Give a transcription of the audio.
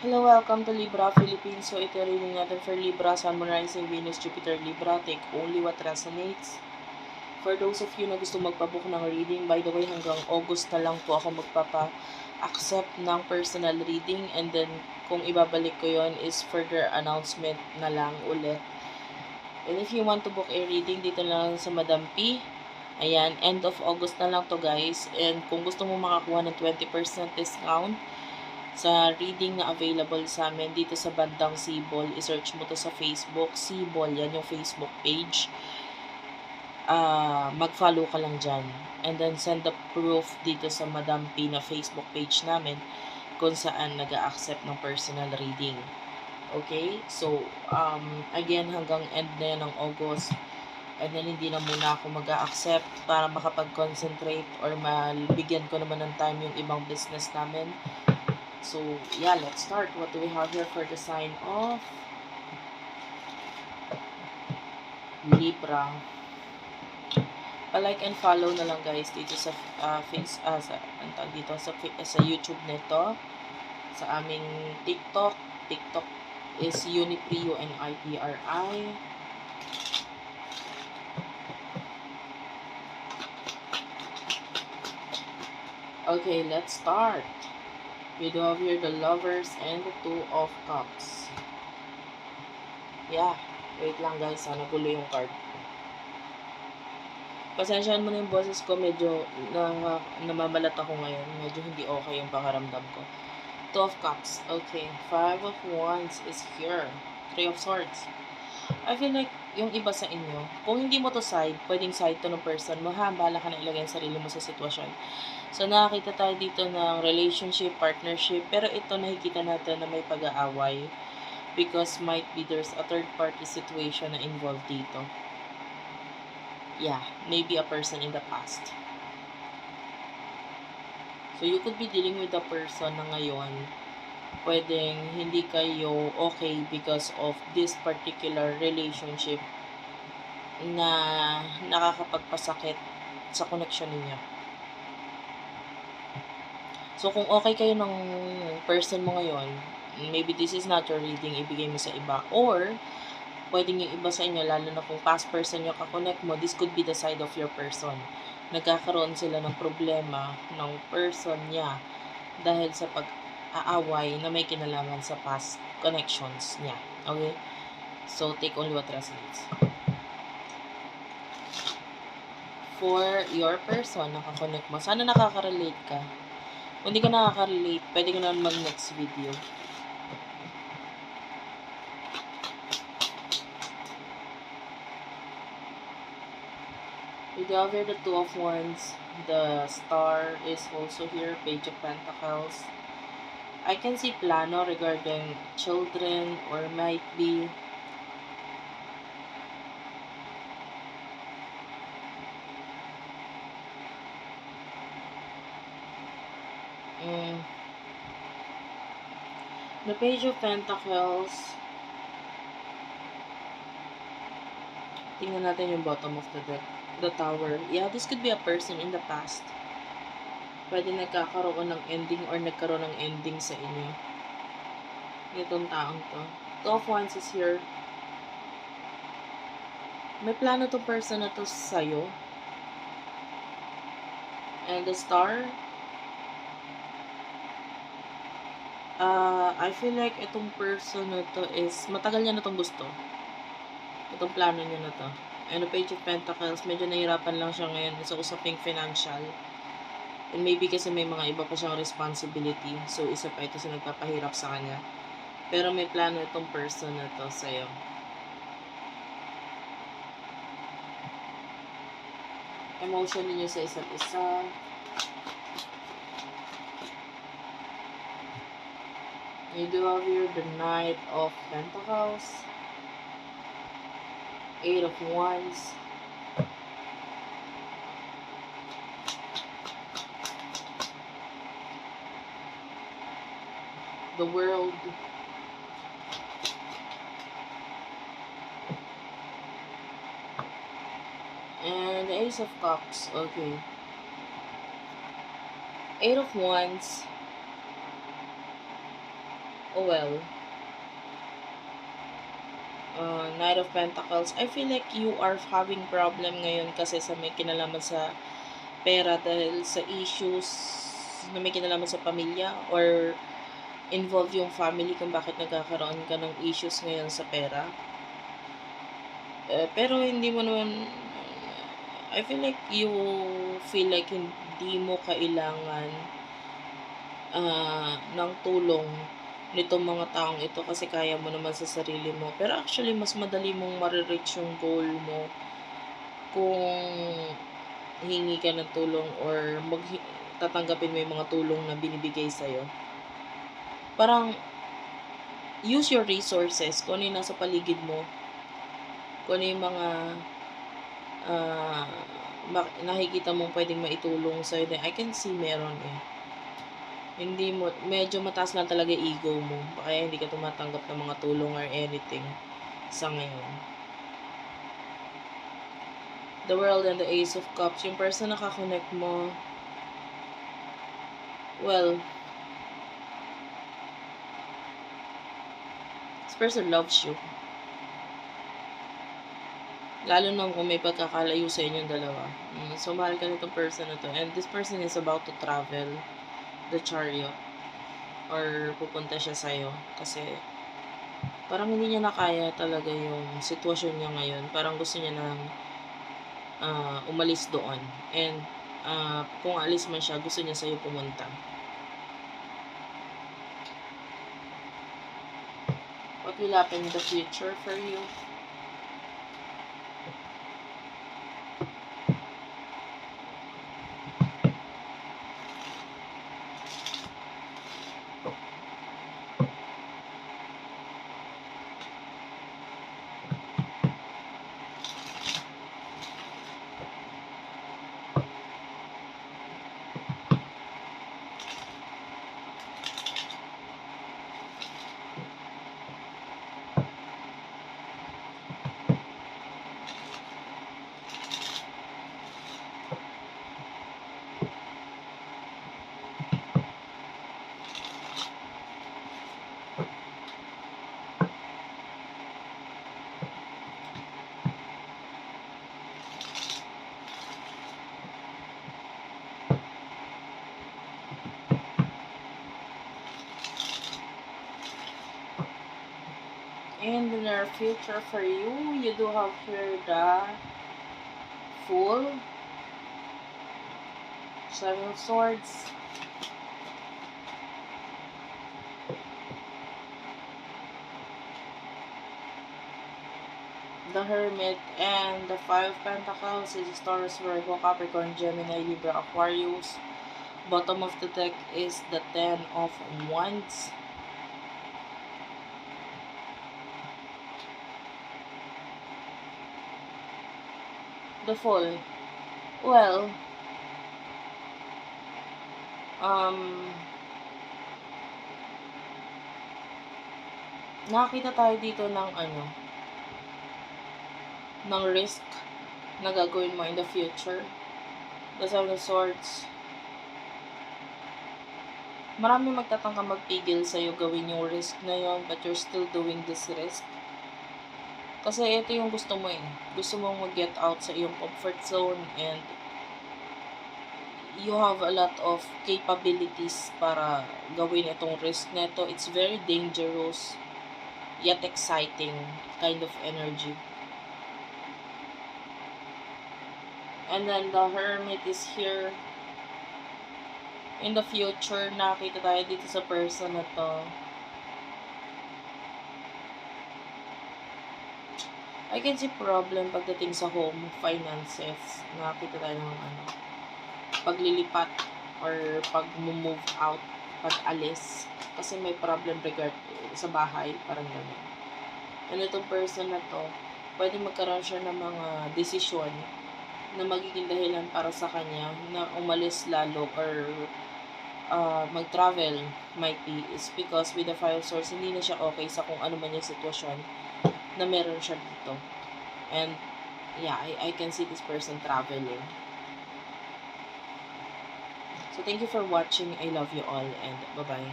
Hello, welcome to Libra Philippines. So, ito reading natin for Libra, Sun, Moon, Rising, Venus, Jupiter, Libra. Take only what resonates. For those of you na gusto magpabook ng reading, by the way, hanggang August na lang po ako magpapa-accept ng personal reading. And then, kung ibabalik ko yon is further announcement na lang ulit. And if you want to book a reading, dito lang sa Madam P. Ayan, end of August na lang to guys. And kung gusto mo makakuha ng 20% discount, sa reading na available sa amin dito sa bandang Sibol, i-search mo to sa Facebook, Sibol, yan yung Facebook page. Mag-follow ka lang dyan. And then send the proof dito sa Madam P na Facebook page namin kung saan nag-a-accept ng personal reading. Okay? So, again, hanggang end na yan ng August. And then, hindi na muna ako mag-a-accept para makapag-concentrate or mabigyan ko naman ng time yung ibang business namin. So, yeah, let's start. What do we have here for the sign of Libra? Pa-like and follow na lang guys dito sa sa YouTube nito. Sa aming TikTok. TikTok is Unipri, UNIPRI. Okay, let's start. We do have here the Lovers and the Two of Cups. Yeah, wait lang guys, sana gulo yung card. Pasensyahan mo na yung boses ko, medyo namamalat ako ngayon. Medyo hindi okay yung pakaramdam ko. Two of Cups. Okay. Five of Wands is here. Three of Swords. I feel like yung iba sa inyo, kung hindi mo to side, pwedeng side to ng person mo, ha? Bahala ka na ilagay ang sarili mo sa sitwasyon. So, nakakita tayo dito ng relationship, partnership, pero ito nakikita natin na may pag-aaway because might be there's a third party situation na involved dito. Yeah, maybe a person in the past. So, you could be dealing with a person na ngayon, pwedeng hindi kayo okay because of this particular relationship na nakakapagpasakit sa connection ninyo. So, kung okay kayo ng person mo ngayon, maybe this is not your reading, ibigay mo sa iba. Or, pwedeng yung iba sa inyo, lalo na kung past person yung kakonect mo, this could be the side of your person. Nagkakaroon sila ng problema ng person niya dahil sa pag-aaway na may kinalaman sa past connections niya. Okay? So, take only what resonates. For your person, nakakonect mo, sana nakaka-relate ka. Kung hindi ka nakaka-relate, pwede ka naman mag-next video. We have here the Two of Wands. The Star is also here. Page of Pentacles. I can see plano regarding children or might be the Page of Pentacles. Tingnan natin yung bottom of the deck. The Tower. Yeah, this could be a person in the past. Pwede nagkakaroon ng ending or nagkaroon ng ending sa inyo. Itong taong to. Two of Wands is here. May plano tong person na to sa'yo. And the Star. I feel like itong person na to is, matagal niya na itong gusto. Itong plano niya na to. And the Page of Pentacles, medyo nahirapan lang siya ngayon sa usaping financial. And maybe kasi may mga iba pa siyang responsibility. So, isa pa ito sa nagpapahirap sa kanya. Pero may plano itong person na to sa'yo. Emotion niyo sa isa't isa. You do have here the Knight of Pentacles, Eight of Wands, the World, and the Ace of Cups. Okay. Eight of Wands, Oh well. Knight of Pentacles. I feel like you are having problem ngayon kasi sa may kinalaman sa pera dahil sa issues na may kinalaman sa pamilya or involve yung family kung bakit nagkakaroon ka ng issues ngayon sa pera. Pero hindi mo naman, I feel like you feel like hindi mo kailangan ng tulong nitong mga taong ito kasi kaya mo naman sa sarili mo. Pero actually, mas madali mong marireach yung goal mo kung hingi ka ng tulong or tatanggapin mo yung mga tulong na binibigay sa'yo. Parang, use your resources, kung ano yung nasa paligid mo, kung ano yung mga nakikita mong pwedeng maitulong sa'yo. Then, I can see meron eh. Hindi mo, medyo mataas lang talaga ego mo. Kaya hindi ka tumatanggap ng mga tulong or anything sa ngayon. The World and the Ace of Cups. Yung person na kakonect mo, well, this person loves you. Lalo na kung may pagkakalayo sa inyong dalawa. So, mahal ka nitong person na to. And this person is about to travel the Chariot. Or pupunta siya sa'yo. Kasi, parang hindi niya na kaya talaga yung sitwasyon niya ngayon. Parang gusto niya na umalis doon. And, kung alis man siya, gusto niya sa'yo pumunta. What will happen in the future for you? In the near future for you, you do have here the Fool, Seven of Swords, the Hermit, and the Five of Pentacles is Taurus, Virgo, Capricorn, Gemini, Libra, Aquarius. Bottom of the deck is the Ten of Wands. The Fool. Well, nakakita tayo dito ng ng risk na gagawin mo in the future. The Seven of Swords. Marami magtatangka magpigil sa'yo gawin yung risk na yon, but you're still doing this risk. Kasi ito yung gusto mo eh. Gusto mong mag-get out sa iyong comfort zone and you have a lot of capabilities para gawin itong risk na ito. It's very dangerous yet exciting kind of energy. And then the Hermit is here. In the future, nakita tayo dito sa person na to. I can see problem pagdating sa home, finances. Nakita tayo ng paglilipat or pag-move out, pag-alis. Kasi may problem regard sa bahay, parang gano'n. And itong person na to, pwede magkaroon siya ng mga desisyon na magiging dahilan para sa kanya na umalis lalo or mag-travel might be is because with the Five of Swords, hindi na siya okay sa kung ano man yung sitwasyon na meron siya dito. And yeah, I can see this person traveling. So thank you for watching. I love you all and bye-bye.